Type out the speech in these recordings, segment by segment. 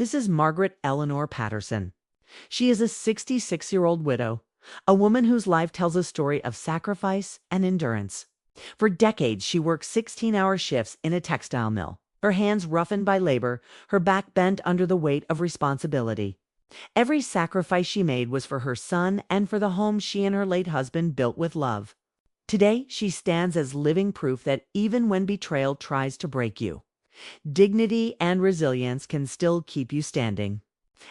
This is Margaret Eleanor Patterson. She is a 66-year-old widow, a woman whose life tells a story of sacrifice and endurance. For decades, she worked 16-hour shifts in a textile mill, her hands roughened by labor, her back bent under the weight of responsibility. Every sacrifice she made was for her son and for the home she and her late husband built with love. Today, she stands as living proof that even when betrayal tries to break you, dignity and resilience can still keep you standing.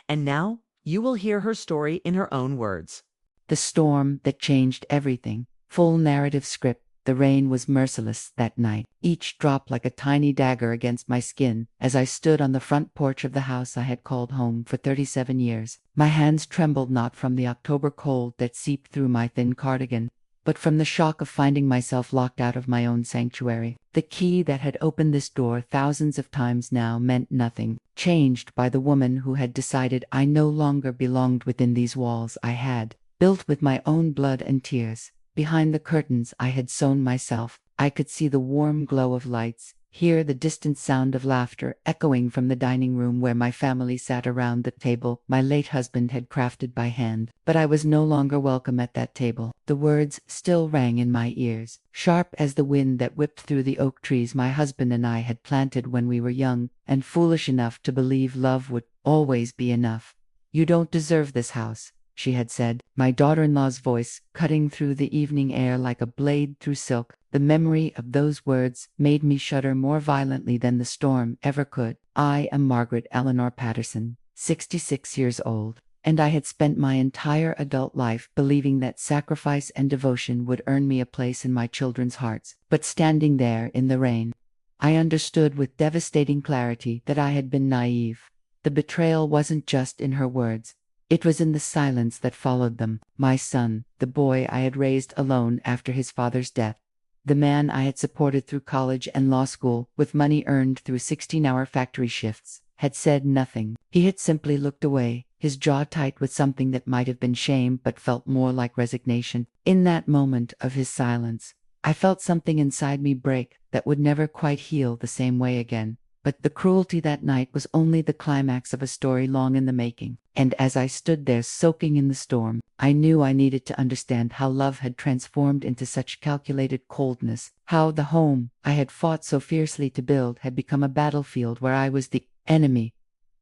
And now, you will hear her story in her own words. The storm that changed everything. Full narrative script. The rain was merciless that night, each drop like a tiny dagger against my skin as I stood on the front porch of the house I had called home for 37 years. My hands trembled not from the October cold that seeped through my thin cardigan, but from the shock of finding myself locked out of my own sanctuary. The key that had opened this door thousands of times now meant nothing, changed by the woman who had decided I no longer belonged within these walls I had built with my own blood and tears. Behind the curtains I had sewn myself, I could see the warm glow of lights, hear the distant sound of laughter echoing from the dining room where my family sat around the table my late husband had crafted by hand. But I was no longer welcome at that table. The words still rang in my ears, sharp as the wind that whipped through the oak trees my husband and I had planted when we were young and foolish enough to believe love would always be enough. "You don't deserve this house," she had said, my daughter-in-law's voice cutting through the evening air like a blade through silk. The memory of those words made me shudder more violently than the storm ever could. I am Margaret Eleanor Patterson, 66 years old, and I had spent my entire adult life believing that sacrifice and devotion would earn me a place in my children's hearts. But standing there in the rain, I understood with devastating clarity that I had been naive. The betrayal wasn't just in her words. It was in the silence that followed them. My son, the boy I had raised alone after his father's death, the man I had supported through college and law school with money earned through 16-hour factory shifts, had said nothing. He had simply looked away, his jaw tight with something that might have been shame but felt more like resignation. In that moment of his silence, I felt something inside me break that would never quite heal the same way again. But the cruelty that night was only the climax of a story long in the making. And as I stood there soaking in the storm, I knew I needed to understand how love had transformed into such calculated coldness, how the home I had fought so fiercely to build had become a battlefield where I was the enemy.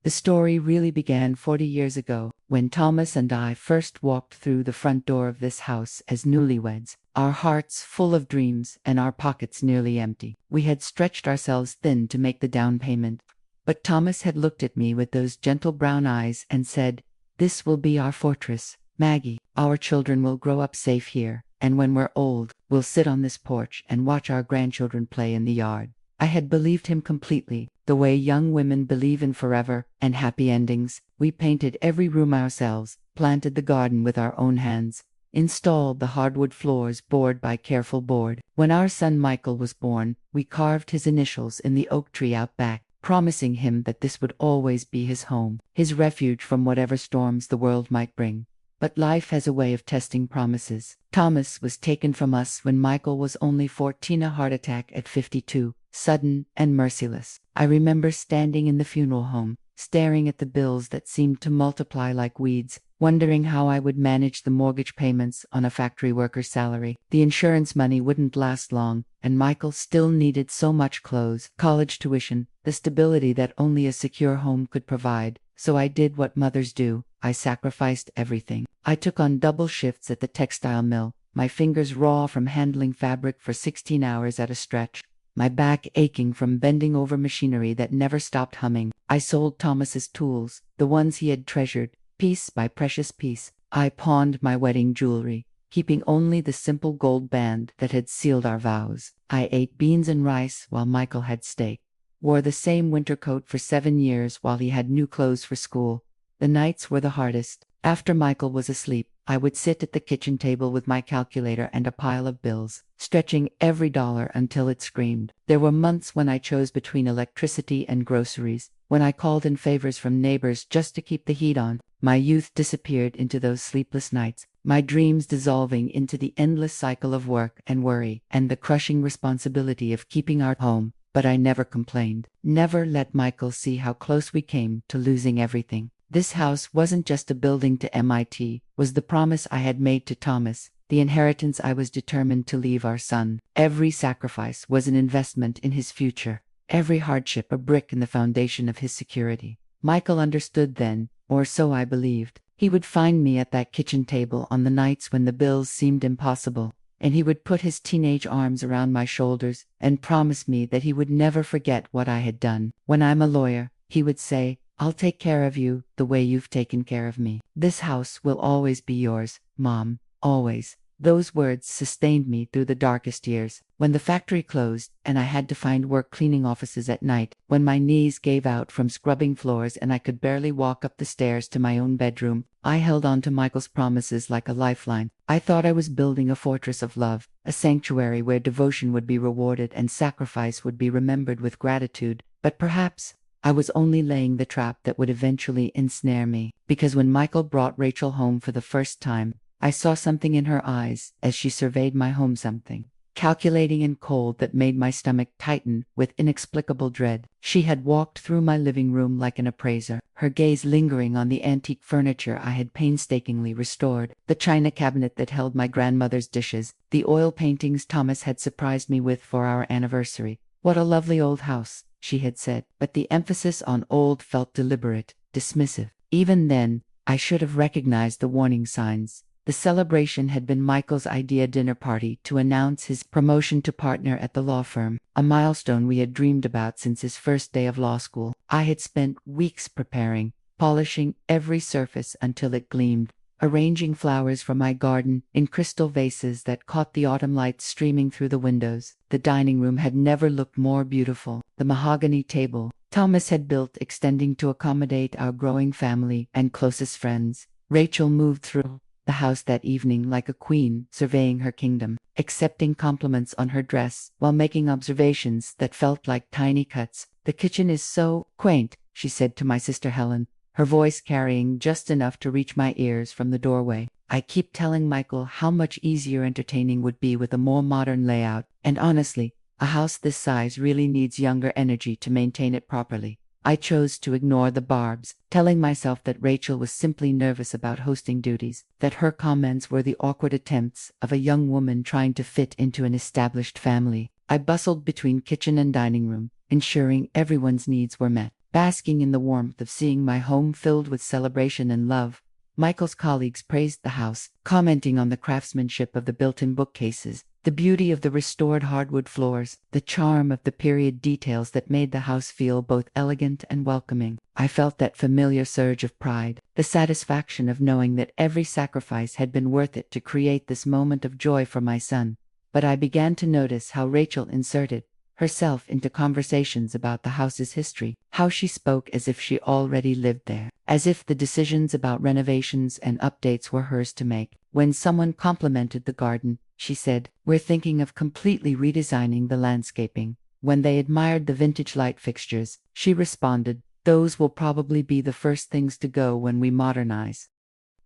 The story really began 40 years ago, when Thomas and I first walked through the front door of this house as newlyweds, our hearts full of dreams and our pockets nearly empty. We had stretched ourselves thin to make the down payment, but Thomas had looked at me with those gentle brown eyes and said, "This will be our fortress, Maggie. Our children will grow up safe here, and when we're old, we'll sit on this porch and watch our grandchildren play in the yard." I had believed him completely, the way young women believe in forever and happy endings. We painted every room ourselves, planted the garden with our own hands, installed the hardwood floors board by careful board. When our son Michael was born, we carved his initials in the oak tree out back, promising him that this would always be his home, his refuge from whatever storms the world might bring. But life has a way of testing promises. Thomas was taken from us when Michael was only 14, a heart attack at 52, sudden and merciless. I remember standing in the funeral home, staring at the bills that seemed to multiply like weeds, wondering how I would manage the mortgage payments on a factory worker's salary. The insurance money wouldn't last long, and Michael still needed so much clothes, college tuition, the stability that only a secure home could provide. So I did what mothers do. I sacrificed everything. I took on double shifts at the textile mill, my fingers raw from handling fabric for 16 hours at a stretch, my back aching from bending over machinery that never stopped humming. I sold Thomas's tools, the ones he had treasured, piece by precious piece. I pawned my wedding jewelry, keeping only the simple gold band that had sealed our vows. I ate beans and rice while Michael had steak, wore the same winter coat for 7 years while he had new clothes for school. The nights were the hardest. After Michael was asleep, I would sit at the kitchen table with my calculator and a pile of bills, stretching every dollar until it screamed. There were months when I chose between electricity and groceries, when I called in favors from neighbors just to keep the heat on. My youth disappeared into those sleepless nights, my dreams dissolving into the endless cycle of work and worry and the crushing responsibility of keeping our home. but I never complained, never let Michael see how close we came to losing everything. This house wasn't just a building to MIT, was the promise I had made to Thomas, the inheritance I was determined to leave our son. Every sacrifice was an investment in his future, every hardship a brick in the foundation of his security. Michael understood then, or so I believed. He would find me at that kitchen table on the nights when the bills seemed impossible, and he would put his teenage arms around my shoulders and promise me that he would never forget what I had done. When I'm a lawyer, he would say, I'll take care of you the way you've taken care of me. This house will always be yours, Mom, always. Those words sustained me through the darkest years. When the factory closed and I had to find work cleaning offices at night, when my knees gave out from scrubbing floors and I could barely walk up the stairs to my own bedroom, I held on to Michael's promises like a lifeline. I thought I was building a fortress of love, a sanctuary where devotion would be rewarded and sacrifice would be remembered with gratitude. But perhaps I was only laying the trap that would eventually ensnare me, because when Michael brought Rachel home for the first time, I saw something in her eyes as she surveyed my home, something calculating and cold that made my stomach tighten with inexplicable dread. She had walked through my living room like an appraiser, her gaze lingering on the antique furniture I had painstakingly restored, the china cabinet that held my grandmother's dishes, the oil paintings Thomas had surprised me with for our anniversary. What a lovely old house, she had said, but the emphasis on old felt deliberate, dismissive. Even then, I should have recognized the warning signs. The celebration had been Michael's idea dinner party to announce his promotion to partner at the law firm, a milestone we had dreamed about since his first day of law school. I had spent weeks preparing, polishing every surface until it gleamed, arranging flowers from my garden in crystal vases that caught the autumn light streaming through the windows. The dining room had never looked more beautiful. The mahogany table Thomas had built extending to accommodate our growing family and closest friends. Rachel moved through the house that evening like a queen surveying her kingdom, accepting compliments on her dress while making observations that felt like tiny cuts. The kitchen is so quaint, she said to my sister Helen, her voice carrying just enough to reach my ears from the doorway. I keep telling Michael how much easier entertaining would be with a more modern layout, and honestly, a house this size really needs younger energy to maintain it properly. I chose to ignore the barbs, telling myself that Rachel was simply nervous about hosting duties, that her comments were the awkward attempts of a young woman trying to fit into an established family. I bustled between kitchen and dining room, ensuring everyone's needs were met, basking in the warmth of seeing my home filled with celebration and love. Michael's colleagues praised the house, commenting on the craftsmanship of the built-in bookcases, the beauty of the restored hardwood floors, the charm of the period details that made the house feel both elegant and welcoming. I felt that familiar surge of pride, the satisfaction of knowing that every sacrifice had been worth it to create this moment of joy for my son. But I began to notice how Rachel inserted herself into conversations about the house's history, how she spoke as if she already lived there, as if the decisions about renovations and updates were hers to make. When someone complimented the garden, she said, "We're thinking of completely redesigning the landscaping." When they admired the vintage light fixtures, she responded, "Those will probably be the first things to go when we modernize."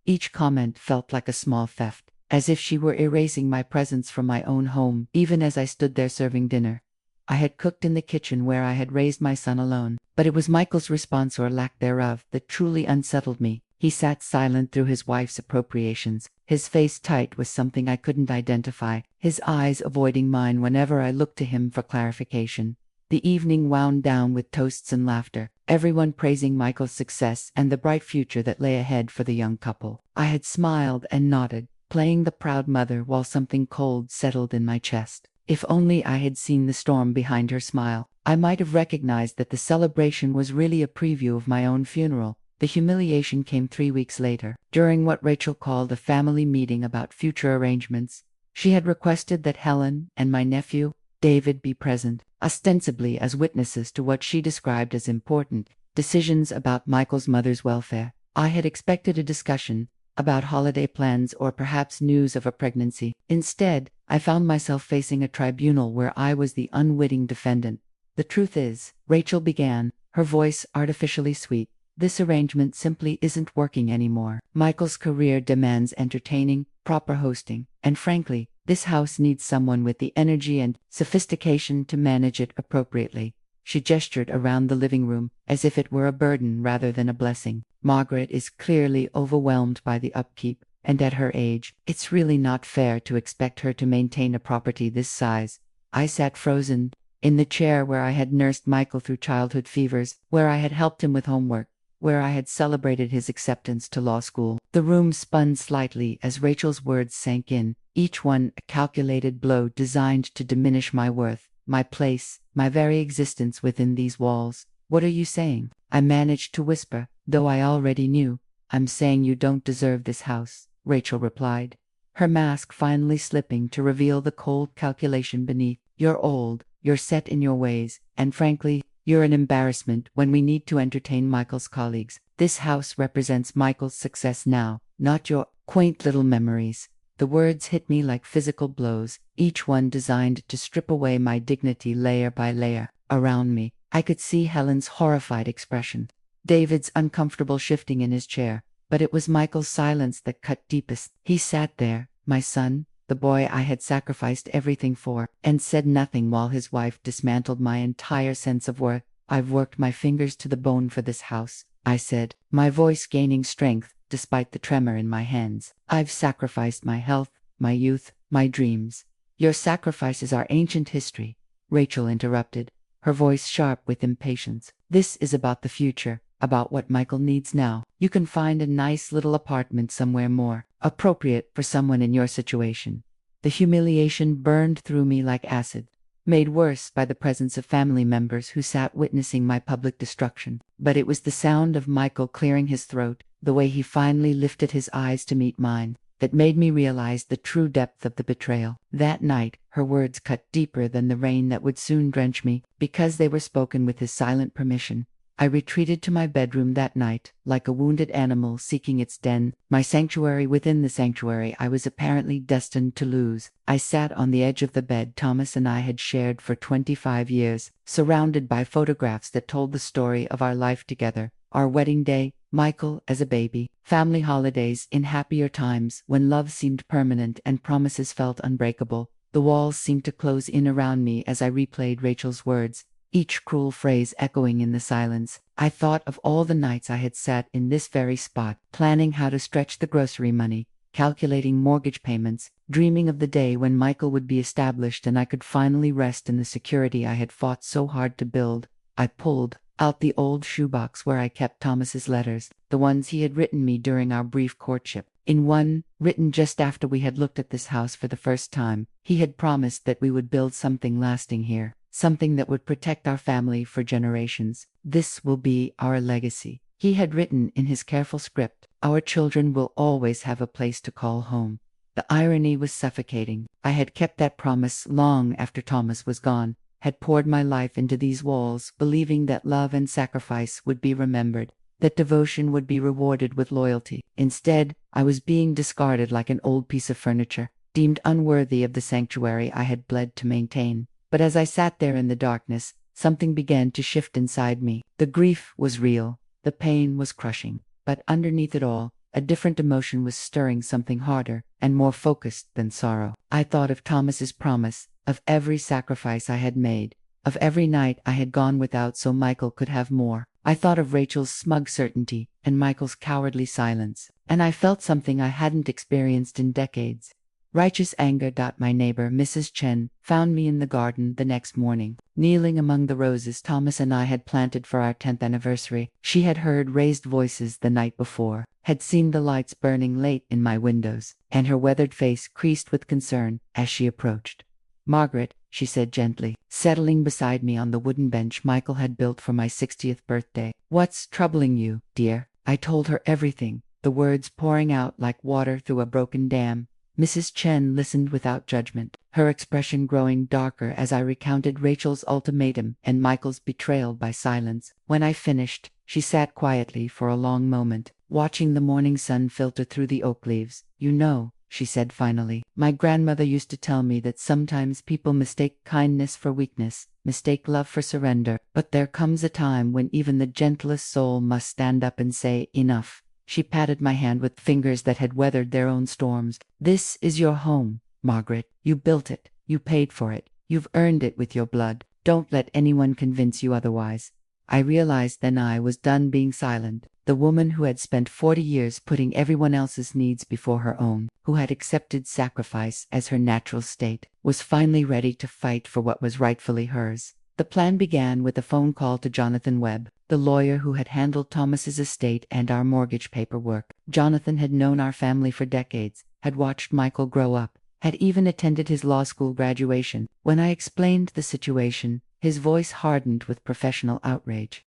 Each comment felt like a small theft, as if she were erasing my presence from my own home, even as I stood there serving dinner. I had cooked in the kitchen where I had raised my son alone, but it was Michael's response or lack thereof that truly unsettled me. He sat silent through his wife's appropriations, his face tight with something I couldn't identify, his eyes avoiding mine whenever I looked to him for clarification. The evening wound down with toasts and laughter, everyone praising Michael's success and the bright future that lay ahead for the young couple. I had smiled and nodded, playing the proud mother while something cold settled in my chest. If only I had seen the storm behind her smile, I might have recognized that the celebration was really a preview of my own funeral. The humiliation came 3 weeks later, during what Rachel called a family meeting about future arrangements. She had requested that Helen and my nephew, David, be present, ostensibly as witnesses to what she described as important decisions about Michael's mother's welfare. I had expected a discussion about holiday plans or perhaps news of a pregnancy. Instead, I found myself facing a tribunal where I was the unwitting defendant. "The truth is," Rachel began, her voice artificially sweet, This arrangement simply isn't working anymore. Michael's career demands entertaining, proper hosting, and frankly, this house needs someone with the energy and sophistication to manage it appropriately. She gestured around the living room, as if it were a burden rather than a blessing. Margaret is clearly overwhelmed by the upkeep, and at her age, it's really not fair to expect her to maintain a property this size. I sat frozen in the chair where I had nursed Michael through childhood fevers, where I had helped him with homework, where I had celebrated his acceptance to law school. The room spun slightly as Rachel's words sank in, each one a calculated blow designed to diminish my worth, my place, my very existence within these walls. What are you saying? I managed to whisper, though I already knew. I'm saying you don't deserve this house, Rachel replied, her mask finally slipping to reveal the cold calculation beneath. You're old, you're set in your ways, and frankly, you're an embarrassment when we need to entertain Michael's colleagues. This house represents Michael's success now, not your quaint little memories. The words hit me like physical blows, each one designed to strip away my dignity layer by layer. Around me, I could see Helen's horrified expression, David's uncomfortable shifting in his chair, but it was Michael's silence that cut deepest. He sat there, my son, the boy I had sacrificed everything for, and said nothing while his wife dismantled my entire sense of worth. I've worked my fingers to the bone for this house, I said, my voice gaining strength despite the tremor in my hands. I've sacrificed my health, my youth, my dreams. Your sacrifices are ancient history, Rachel interrupted, her voice sharp with impatience. This is about the future, about what Michael needs now. You can find a nice little apartment somewhere more appropriate for someone in your situation. The humiliation burned through me like acid, made worse by the presence of family members who sat witnessing my public destruction. But it was the sound of Michael clearing his throat, the way he finally lifted his eyes to meet mine, that made me realize the true depth of the betrayal. That night, her words cut deeper than the rain that would soon drench me, because they were spoken with his silent permission. I retreated to my bedroom that night, like a wounded animal seeking its den, my sanctuary within the sanctuary I was apparently destined to lose. I sat on the edge of the bed Thomas and I had shared for 25 years, surrounded by photographs that told the story of our life together, our wedding day, Michael as a baby, family holidays in happier times when love seemed permanent and promises felt unbreakable. The walls seemed to close in around me as I replayed Rachel's words, each cruel phrase echoing in the silence. I thought of all the nights I had sat in this very spot, planning how to stretch the grocery money, calculating mortgage payments, dreaming of the day when Michael would be established and I could finally rest in the security I had fought so hard to build. I pulled out the old shoebox where I kept Thomas's letters, the ones he had written me during our brief courtship. In one, written just after we had looked at this house for the first time, he had promised that we would build something lasting here, something that would protect our family for generations. This will be our legacy. He had written in his careful script, our children will always have a place to call home. The irony was suffocating. I had kept that promise long after Thomas was gone, had poured my life into these walls, believing that love and sacrifice would be remembered, that devotion would be rewarded with loyalty. Instead, I was being discarded like an old piece of furniture, deemed unworthy of the sanctuary I had bled to maintain. But as I sat there in the darkness, something began to shift inside me. The grief was real, the pain was crushing, but underneath it all, a different emotion was stirring, something harder and more focused than sorrow. I thought of Thomas's promise, of every sacrifice I had made, of every night I had gone without so Michael could have more. I thought of Rachel's smug certainty and Michael's cowardly silence, and I felt something I hadn't experienced in decades. Righteous anger. My neighbor, Mrs. Chen, found me in the garden the next morning, kneeling among the roses Thomas and I had planted for our 10th anniversary. She had heard raised voices the night before, had seen the lights burning late in my windows, and her weathered face creased with concern as she approached. Margaret, she said gently, settling beside me on the wooden bench Michael had built for my 60th birthday. What's troubling you, dear? I told her everything, the words pouring out like water through a broken dam. Mrs. Chen listened without judgment, her expression growing darker as I recounted Rachel's ultimatum and Michael's betrayal by silence. When I finished, she sat quietly for a long moment, watching the morning sun filter through the oak leaves. You know, she said finally. My grandmother used to tell me that sometimes people mistake kindness for weakness, mistake love for surrender, but there comes a time when even the gentlest soul must stand up and say, enough. She patted my hand with fingers that had weathered their own storms. This is your home, Margaret. You built it. You paid for it. You've earned it with your blood. Don't let anyone convince you otherwise. I realized then I was done being silent. The woman who had spent 40 years putting everyone else's needs before her own, who had accepted sacrifice as her natural state, was finally ready to fight for what was rightfully hers. The plan began with a phone call to Jonathan Webb, the lawyer who had handled Thomas's estate and our mortgage paperwork. Jonathan had known our family for decades, had watched Michael grow up, had even attended his law school graduation. When I explained the situation, his voice hardened with professional outrage.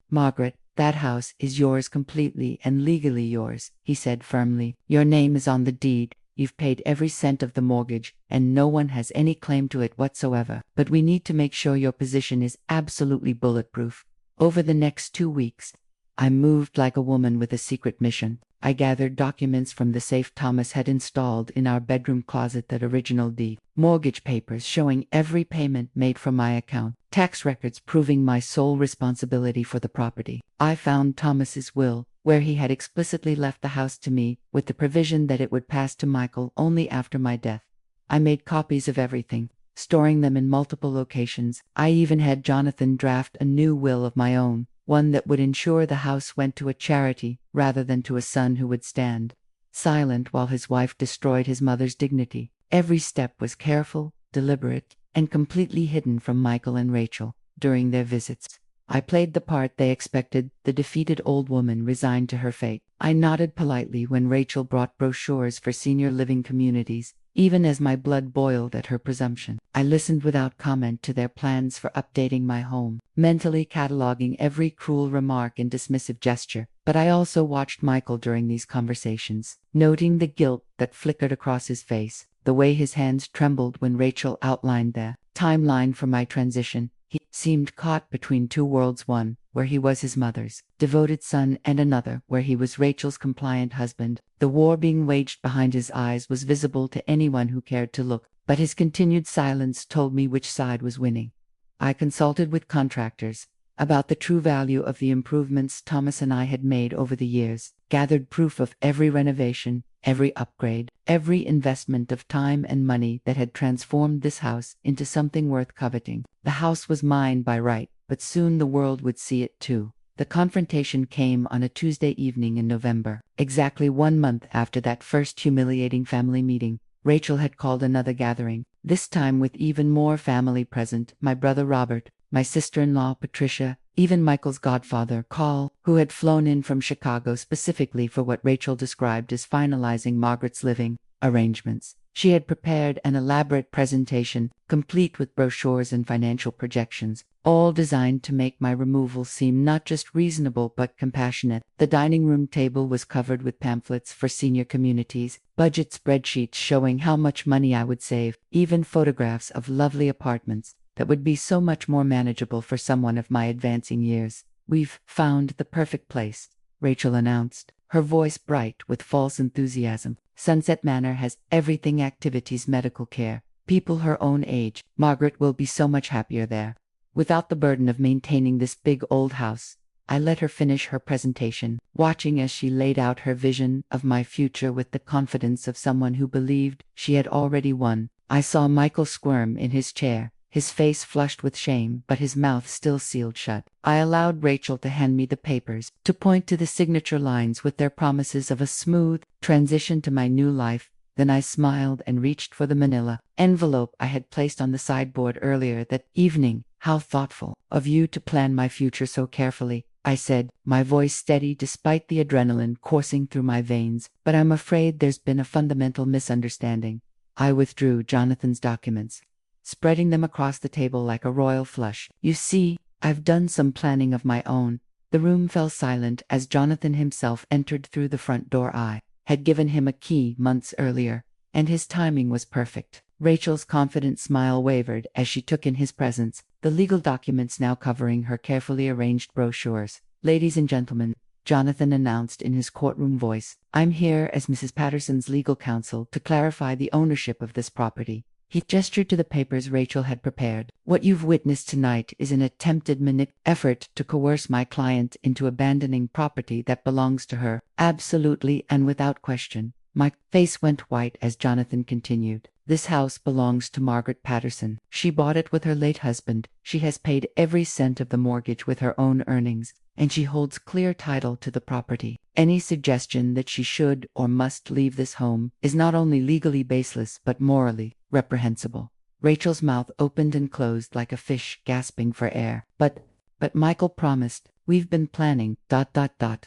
Margaret, that house is yours completely and legally yours, he said firmly. Your name is on the deed. You've paid every cent of the mortgage, and no one has any claim to it whatsoever. But we need to make sure your position is absolutely bulletproof. Over the next 2 weeks, I moved like a woman with a secret mission. I gathered documents from the safe Thomas had installed in our bedroom closet, that original deed, mortgage papers showing every payment made from my account, tax records proving my sole responsibility for the property. I found Thomas's will, where he had explicitly left the house to me, with the provision that it would pass to Michael only after my death. I made copies of everything, storing them in multiple locations. I even had Jonathan draft a new will of my own, one that would ensure the house went to a charity rather than to a son who would stand silent while his wife destroyed his mother's dignity. Every step was careful, deliberate, and completely hidden from Michael and Rachel during their visits. I played the part they expected, the defeated old woman resigned to her fate. I nodded politely when Rachel brought brochures for senior living communities, even as my blood boiled at her presumption. I listened without comment to their plans for updating my home, mentally cataloging every cruel remark and dismissive gesture. But I also watched Michael during these conversations, noting the guilt that flickered across his face, the way his hands trembled when Rachel outlined the timeline for my transition. He seemed caught between two worlds, one where he was his mother's devoted son and another where he was Rachel's compliant husband. The war being waged behind his eyes was visible to anyone who cared to look, but his continued silence told me which side was winning. I consulted with contractors about the true value of the improvements Thomas and I had made over the years, gathered proof of every renovation, every upgrade, every investment of time and money that had transformed this house into something worth coveting. The house was mine by right, but soon the world would see it too. The confrontation came on a Tuesday evening in November, exactly 1 month after that first humiliating family meeting. Rachel had called another gathering, this time with even more family present: my brother Robert, my sister-in-law Patricia, even Michael's godfather, Carl, who had flown in from Chicago specifically for what Rachel described as finalizing Margaret's living arrangements. She had prepared an elaborate presentation, complete with brochures and financial projections, all designed to make my removal seem not just reasonable but compassionate. The dining room table was covered with pamphlets for senior communities, budget spreadsheets showing how much money I would save, even photographs of lovely apartments that would be so much more manageable for someone of my advancing years. We've found the perfect place, Rachel announced, her voice bright with false enthusiasm. Sunset Manor has everything: activities, medical care, people her own age. Margaret will be so much happier there, without the burden of maintaining this big old house. I let her finish her presentation, watching as she laid out her vision of my future with the confidence of someone who believed she had already won. I saw Michael squirm in his chair, his face flushed with shame, but his mouth still sealed shut. I allowed Rachel to hand me the papers, to point to the signature lines with their promises of a smooth transition to my new life. Then I smiled and reached for the manila envelope I had placed on the sideboard earlier that evening. How thoughtful of you to plan my future so carefully, I said, my voice steady despite the adrenaline coursing through my veins. But I'm afraid there's been a fundamental misunderstanding. I withdrew Jonathan's documents, spreading them across the table like a royal flush. You see, I've done some planning of my own. The room fell silent as Jonathan himself entered through the front door. I had given him a key months earlier, and his timing was perfect. Rachel's confident smile wavered as she took in his presence, the legal documents now covering her carefully arranged brochures. Ladies and gentlemen, Jonathan announced in his courtroom voice. "I'm here as Mrs. Patterson's legal counsel to clarify the ownership of this property." He gestured to the papers Rachel had prepared. "What you've witnessed tonight is an attempted effort to coerce my client into abandoning property that belongs to her, absolutely and without question." My face went white as Jonathan continued. "This house belongs to Margaret Patterson. She bought it with her late husband. She has paid every cent of the mortgage with her own earnings, and she holds clear title to the property. Any suggestion that she should or must leave this home is not only legally baseless but morally reprehensible." Rachel's mouth opened and closed like a fish gasping for air. But Michael promised. "We've been planning.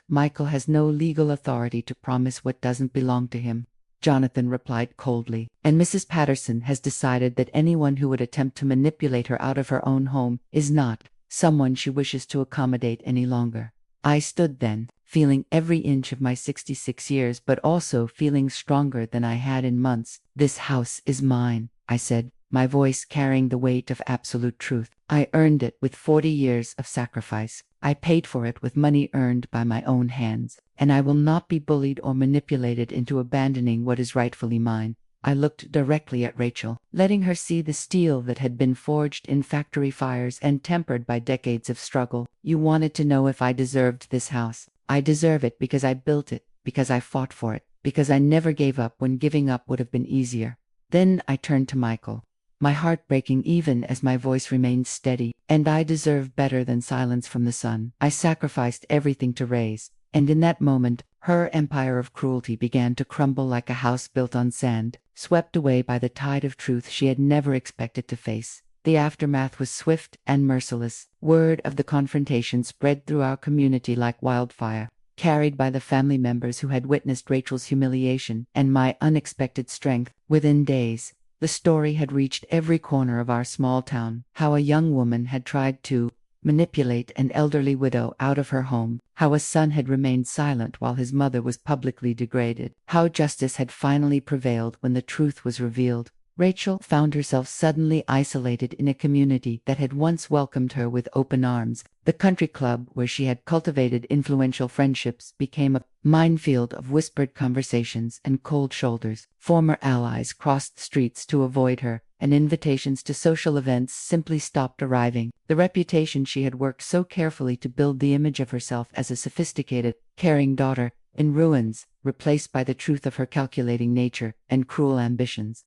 Michael has no legal authority to promise what doesn't belong to him," Jonathan replied coldly. "And Mrs. Patterson has decided that anyone who would attempt to manipulate her out of her own home is not someone she wishes to accommodate any longer." I stood then, feeling every inch of my 66 years, but also feeling stronger than I had in months. "This house is mine," I said, my voice carrying the weight of absolute truth. "I earned it with 40 years of sacrifice. I paid for it with money earned by my own hands, and I will not be bullied or manipulated into abandoning what is rightfully mine." I looked directly at Rachel, letting her see the steel that had been forged in factory fires and tempered by decades of struggle. "You wanted to know if I deserved this house. I deserve it because I built it, because I fought for it, because I never gave up when giving up would have been easier." Then I turned to Michael, my heart breaking even as my voice remained steady. "And I deserve better than silence from the son. I sacrificed everything to raise." And in that moment, her empire of cruelty began to crumble like a house built on sand, swept away by the tide of truth she had never expected to face. The aftermath was swift and merciless. Word of the confrontation spread through our community like wildfire, carried by the family members who had witnessed Rachel's humiliation and my unexpected strength. Within days, the story had reached every corner of our small town. How a young woman had tried to manipulate an elderly widow out of her home. How a son had remained silent while his mother was publicly degraded. How justice had finally prevailed when the truth was revealed. Rachel found herself suddenly isolated in a community that had once welcomed her with open arms. The country club where she had cultivated influential friendships became a minefield of whispered conversations and cold shoulders. Former allies crossed streets to avoid her, and invitations to social events simply stopped arriving. The reputation she had worked so carefully to build, the image of herself as a sophisticated, caring daughter, in ruins, replaced by the truth of her calculating nature and cruel ambitions.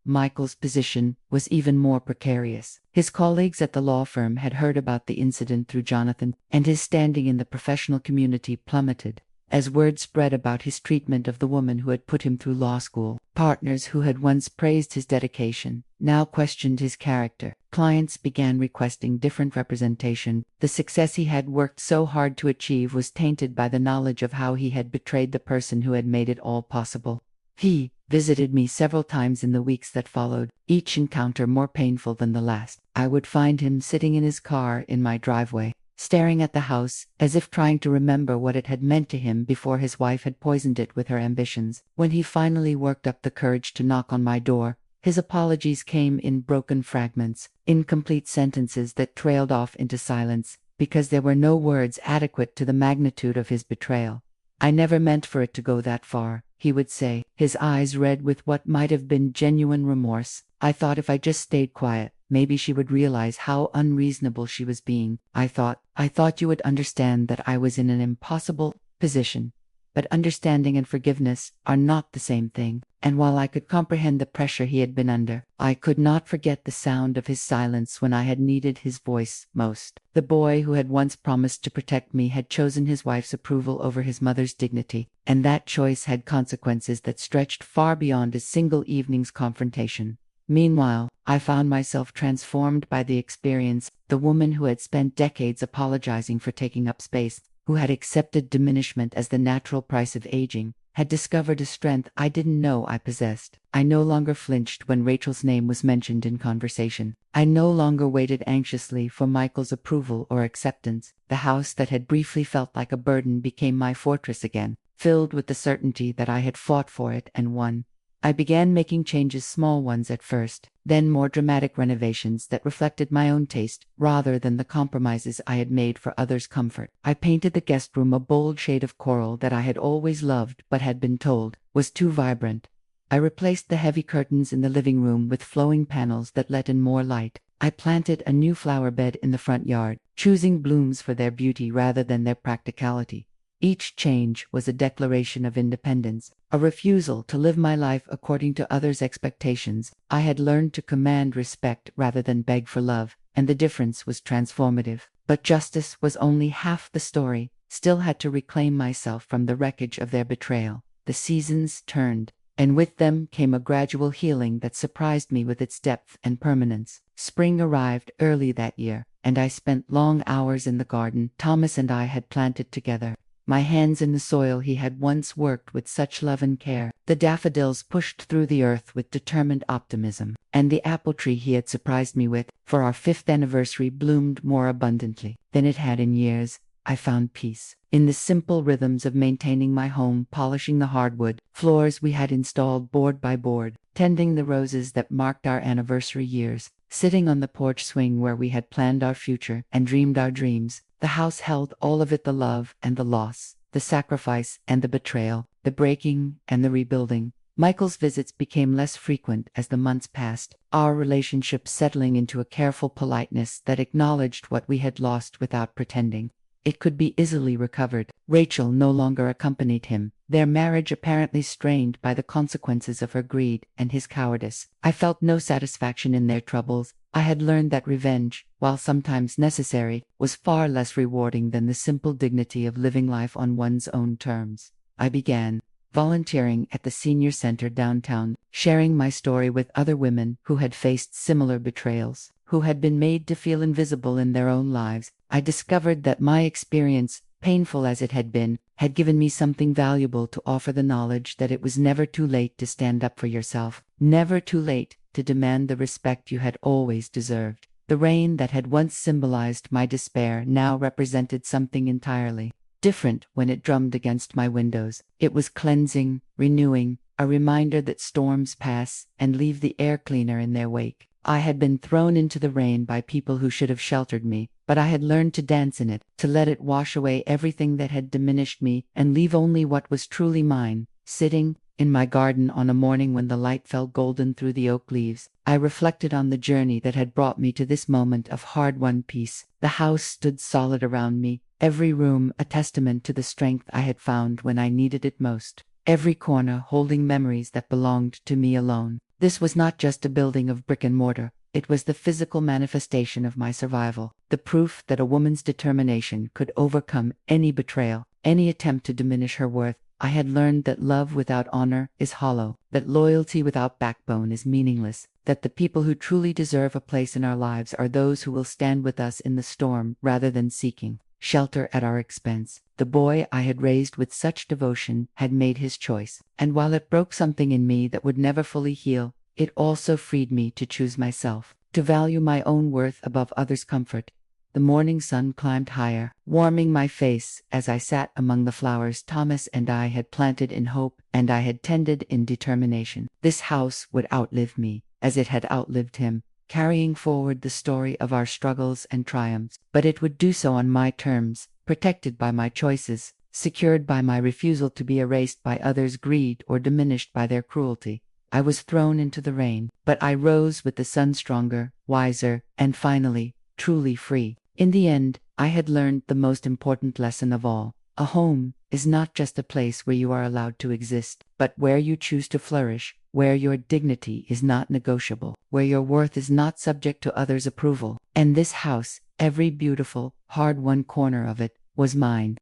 Michael's position was even more precarious. His colleagues at the law firm had heard about the incident through Jonathan, and his standing in the professional community plummeted. As word spread about his treatment of the woman who had put him through law school, partners who had once praised his dedication now questioned his character. Clients began requesting different representation. The success he had worked so hard to achieve was tainted by the knowledge of how he had betrayed the person who had made it all possible. He visited me several times in the weeks that followed, each encounter more painful than the last. I would find him sitting in his car in my driveway, staring at the house, as if trying to remember what it had meant to him before his wife had poisoned it with her ambitions. When he finally worked up the courage to knock on my door, his apologies came in broken fragments, incomplete sentences that trailed off into silence, because there were no words adequate to the magnitude of his betrayal. "I never meant for it to go that far," he would say, his eyes red with what might have been genuine remorse. "I thought if I just stayed quiet, maybe she would realize how unreasonable she was being. I thought you would understand that I was in an impossible position." But understanding and forgiveness are not the same thing, and while I could comprehend the pressure he had been under, I could not forget the sound of his silence when I had needed his voice most. The boy who had once promised to protect me had chosen his wife's approval over his mother's dignity, and that choice had consequences that stretched far beyond a single evening's confrontation. Meanwhile, I found myself transformed by the experience. The woman who had spent decades apologizing for taking up space, who had accepted diminishment as the natural price of aging, had discovered a strength I didn't know I possessed. I no longer flinched when Rachel's name was mentioned in conversation. I no longer waited anxiously for Michael's approval or acceptance. The house that had briefly felt like a burden became my fortress again, filled with the certainty that I had fought for it and won. I began making changes, small ones at first, then more dramatic renovations that reflected my own taste rather than the compromises I had made for others' comfort. I painted the guest room a bold shade of coral that I had always loved but had been told was too vibrant. I replaced the heavy curtains in the living room with flowing panels that let in more light. I planted a new flower bed in the front yard, choosing blooms for their beauty rather than their practicality. Each change was a declaration of independence, a refusal to live my life according to others' expectations. I had learned to command respect rather than beg for love, and the difference was transformative. But justice was only half the story. Still had to reclaim myself from the wreckage of their betrayal. The seasons turned, and with them came a gradual healing that surprised me with its depth and permanence. Spring arrived early that year, and I spent long hours in the garden Thomas and I had planted together. My hands in the soil he had once worked with such love and care. The daffodils pushed through the earth with determined optimism, and the apple tree he had surprised me with, for our 5th anniversary, bloomed more abundantly than it had in years. I found peace in the simple rhythms of maintaining my home, polishing the hardwood floors we had installed board by board, tending the roses that marked our anniversary years, sitting on the porch swing where we had planned our future and dreamed our dreams. The house held all of it, the love and the loss, the sacrifice and the betrayal, the breaking and the rebuilding. Michael's visits became less frequent as the months passed, our relationship settling into a careful politeness that acknowledged what we had lost without pretending it could be easily recovered. Rachel no longer accompanied him, their marriage apparently strained by the consequences of her greed and his cowardice. I felt no satisfaction in their troubles. I had learned that revenge, while sometimes necessary, was far less rewarding than the simple dignity of living life on one's own terms. I began volunteering at the senior center downtown, sharing my story with other women who had faced similar betrayals, who had been made to feel invisible in their own lives. I discovered that my experience, painful as it had been, had given me something valuable to offer: the knowledge that it was never too late to stand up for yourself, never too late to demand the respect you had always deserved. The rain that had once symbolized my despair now represented something entirely different when it drummed against my windows. It was cleansing, renewing, a reminder that storms pass and leave the air cleaner in their wake. I had been thrown into the rain by people who should have sheltered me, but I had learned to dance in it, to let it wash away everything that had diminished me and leave only what was truly mine. Sitting in my garden on a morning when the light fell golden through the oak leaves, I reflected on the journey that had brought me to this moment of hard-won peace. The house stood solid around me, every room a testament to the strength I had found when I needed it most, every corner holding memories that belonged to me alone. This was not just a building of brick and mortar. It was the physical manifestation of my survival, the proof that a woman's determination could overcome any betrayal, any attempt to diminish her worth. I had learned that love without honor is hollow, that loyalty without backbone is meaningless, that the people who truly deserve a place in our lives are those who will stand with us in the storm rather than seeking shelter at our expense. The boy I had raised with such devotion had made his choice, and while it broke something in me that would never fully heal, it also freed me to choose myself, to value my own worth above others' comfort. The morning sun climbed higher, warming my face as I sat among the flowers Thomas and I had planted in hope and I had tended in determination. This house would outlive me, as it had outlived him, carrying forward the story of our struggles and triumphs, but it would do so on my terms, protected by my choices, secured by my refusal to be erased by others' greed or diminished by their cruelty. I was thrown into the rain, but I rose with the sun, stronger, wiser, and finally, truly free. In the end, I had learned the most important lesson of all. A home is not just a place where you are allowed to exist, but where you choose to flourish, where your dignity is not negotiable, where your worth is not subject to others' approval. And this house, every beautiful, hard-won corner of it, was mine.